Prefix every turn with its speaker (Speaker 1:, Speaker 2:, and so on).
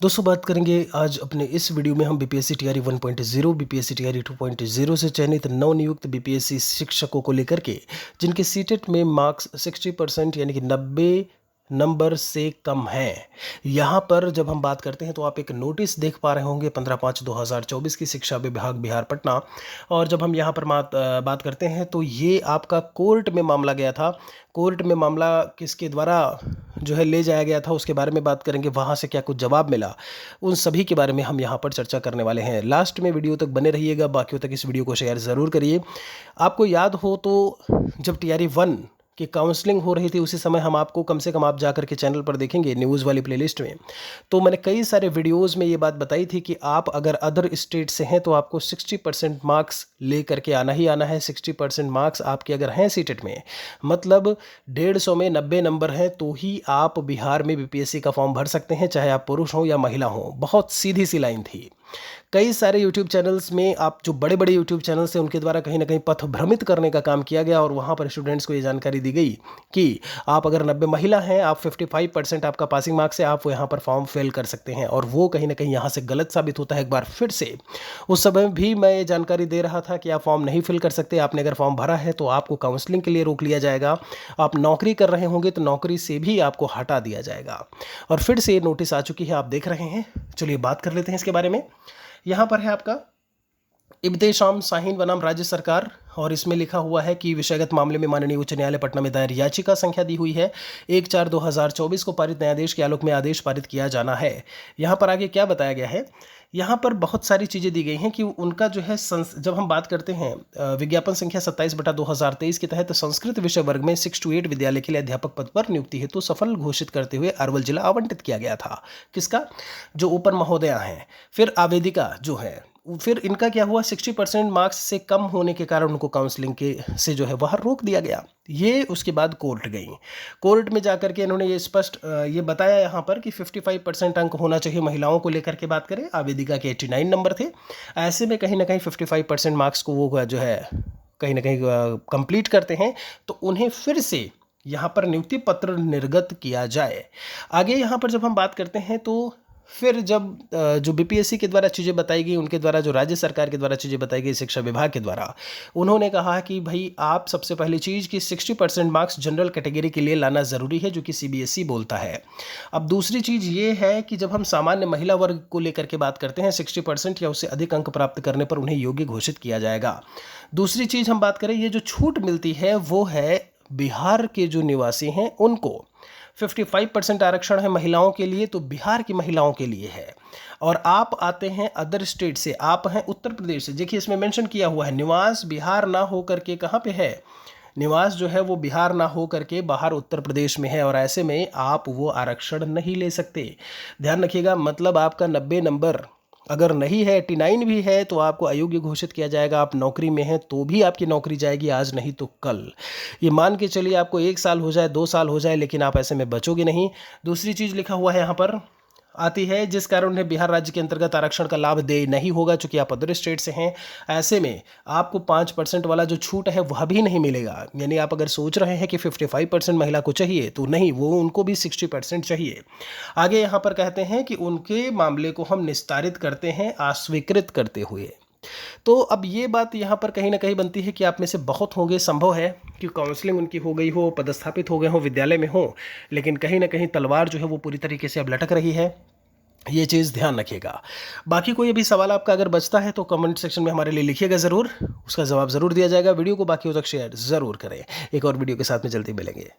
Speaker 1: दोस्तों बात करेंगे आज अपने इस वीडियो में हम बीपीएससी टीआरई 1.0 बीपीएससी टीआरई 2.0 से चयनित नवनियुक्त बीपीएससी शिक्षकों को लेकर के जिनके सीटेट में मार्क्स 60% यानी कि 90 नंबर से कम है। यहाँ पर जब हम बात करते हैं तो आप एक नोटिस देख पा रहे होंगे 15/5/2024 की शिक्षा विभाग बिहार पटना। और जब हम यहाँ पर बात करते हैं तो ये आपका कोर्ट में मामला गया था। कोर्ट में मामला किसके द्वारा जो है ले जाया गया था उसके बारे में बात करेंगे, वहाँ से क्या कुछ जवाब मिला, उन सभी के बारे में हम यहाँ पर चर्चा करने वाले हैं। लास्ट में वीडियो तक बने रहिएगा, बाकियों तक इस वीडियो को शेयर ज़रूर करिए। आपको याद हो तो जब टीआरई 1 की काउंसलिंग हो रही थी उसी समय हम आपको कम से कम आप जाकर के चैनल पर देखेंगे न्यूज़ वाली प्लेलिस्ट में, तो मैंने कई सारे वीडियोस में ये बात बताई थी कि आप अगर अदर स्टेट से हैं तो आपको 60% मार्क्स ले करके आना ही आना है। 60% मार्क्स आपके अगर हैं सीटेट में, मतलब 150 में 90 नंबर हैं तो ही आप बिहार में बीपीएससी का फॉर्म भर सकते हैं, चाहे आप पुरुष हों या महिला हों। बहुत सीधी सी लाइन थी। कई सारे यूट्यूब चैनल्स में आप जो बड़े बड़े यूट्यूब चैनल्स हैं उनके द्वारा कहीं ना कहीं पथ भ्रमित करने का काम किया गया और वहाँ पर स्टूडेंट्स को ये जानकारी दी गई कि आप अगर 90 महिला हैं, आप 55% आपका पासिंग मार्क्स है, आप यहाँ पर फॉर्म फिल कर सकते हैं। और वो कहीं ना कहीं यहाँ से गलत साबित होता है। एक बार फिर से उस समय भी मैं ये जानकारी दे रहा था कि आप फॉर्म नहीं फिल कर सकते। आपने अगर फॉर्म भरा है तो आपको काउंसलिंग के लिए रोक लिया जाएगा। आप नौकरी कर रहे होंगे तो नौकरी से भी आपको हटा दिया जाएगा। और फिर से नोटिस आ चुकी है, आप देख रहे हैं। चलिए बात कर लेते हैं इसके बारे में। यहाँ पर है आपका इब्तेशाम शाहीन बनाम राज्य सरकार, और इसमें लिखा हुआ है कि विषयगत मामले में माननीय उच्च न्यायालय पटना में दायर याचिका संख्या दी हुई है 1/4/2024 को पारित न्यायाधीश के आलोक में आदेश पारित किया जाना है। यहाँ पर आगे क्या बताया गया है, यहाँ पर बहुत सारी चीज़ें दी गई हैं कि उनका जो है जब हम बात करते हैं विज्ञापन संख्या 27/2023 के तहत संस्कृत विषय वर्ग में 6 to 8 विद्यालय के लिए अध्यापक पद पर नियुक्ति हेतु सफल घोषित करते हुए अरवल जिला आवंटित किया गया था। किसका? जो ऊपर महोदया हैं। फिर आवेदिका जो है, फिर इनका क्या हुआ, 60% मार्क्स से कम होने के कारण उनको काउंसलिंग के से जो है वह रोक दिया गया। ये उसके बाद कोर्ट गई। कोर्ट में जाकर के इन्होंने ये स्पष्ट ये बताया यहाँ पर कि 55% अंक होना चाहिए। महिलाओं को लेकर के बात करें, आवेदिका के 89 नंबर थे। ऐसे में कहीं ना कहीं 55% मार्क्स को वो जो है कहीं ना कहीं कंप्लीट करते हैं तो उन्हें फिर से यहाँ पर नियुक्ति पत्र निर्गत किया जाए। आगे यहाँ पर जब हम बात करते हैं तो फिर जब जो बीपीएससी के द्वारा चीज़ें बताई गई, उनके द्वारा जो राज्य सरकार के द्वारा चीज़ें बताई गई शिक्षा विभाग के द्वारा, उन्होंने कहा कि भाई आप सबसे पहली चीज़ कि 60% मार्क्स जनरल कैटेगरी के लिए लाना ज़रूरी है, जो कि सीबीएसई बोलता है। अब दूसरी चीज़ ये है कि जब हम सामान्य महिला वर्ग को लेकर के बात करते हैं, 60% या उससे अधिक अंक प्राप्त करने पर उन्हें योग्य घोषित किया जाएगा। दूसरी चीज़ हम बात करें, ये जो छूट मिलती है वो है बिहार के जो निवासी हैं उनको 55% आरक्षण है महिलाओं के लिए, तो बिहार की महिलाओं के लिए है। और आप आते हैं अदर स्टेट से, आप हैं उत्तर प्रदेश से। देखिए इसमें मेंशन किया हुआ है निवास बिहार ना हो करके कहाँ पे है, निवास जो है वो बिहार ना हो करके बाहर उत्तर प्रदेश में है, और ऐसे में आप वो आरक्षण नहीं ले सकते। ध्यान रखिएगा, मतलब आपका 90 नंबर अगर नहीं है, 89 भी है, तो आपको अयोग्य घोषित किया जाएगा। आप नौकरी में हैं तो भी आपकी नौकरी जाएगी, आज नहीं तो कल। ये मान के चलिए आपको 1 साल हो जाए, 2 साल हो जाए, लेकिन आप ऐसे में बचोगे नहीं। दूसरी चीज़ लिखा हुआ है यहाँ पर आती है, जिस कारण उन्हें बिहार राज्य के अंतर्गत आरक्षण का लाभ दे नहीं होगा, चूंकि आप अदर स्टेट से हैं। ऐसे में आपको 5% वाला जो छूट है वह भी नहीं मिलेगा। यानी आप अगर सोच रहे हैं कि 55% महिला को चाहिए, तो नहीं, वो उनको भी 60% चाहिए। आगे यहाँ पर कहते हैं कि उनके मामले को हम निस्तारित करते हैं अस्वीकृत करते हुए। तो अब ये बात यहाँ पर कहीं ना कहीं बनती है कि आप में से बहुत होंगे, संभव है कि काउंसलिंग उनकी हो गई हो, पदस्थापित हो गए हो, विद्यालय में हो, लेकिन कहीं ना कहीं तलवार जो है वो पूरी तरीके से अब लटक रही है। ये चीज़ ध्यान रखिएगा। बाकी कोई अभी सवाल आपका अगर बचता है तो कमेंट सेक्शन में हमारे लिए लिखिएगा ज़रूर, उसका जवाब ज़रूर दिया जाएगा। वीडियो को बाकियों तक शेयर ज़रूर करें। एक और वीडियो के साथ में जल्दी मिलेंगे।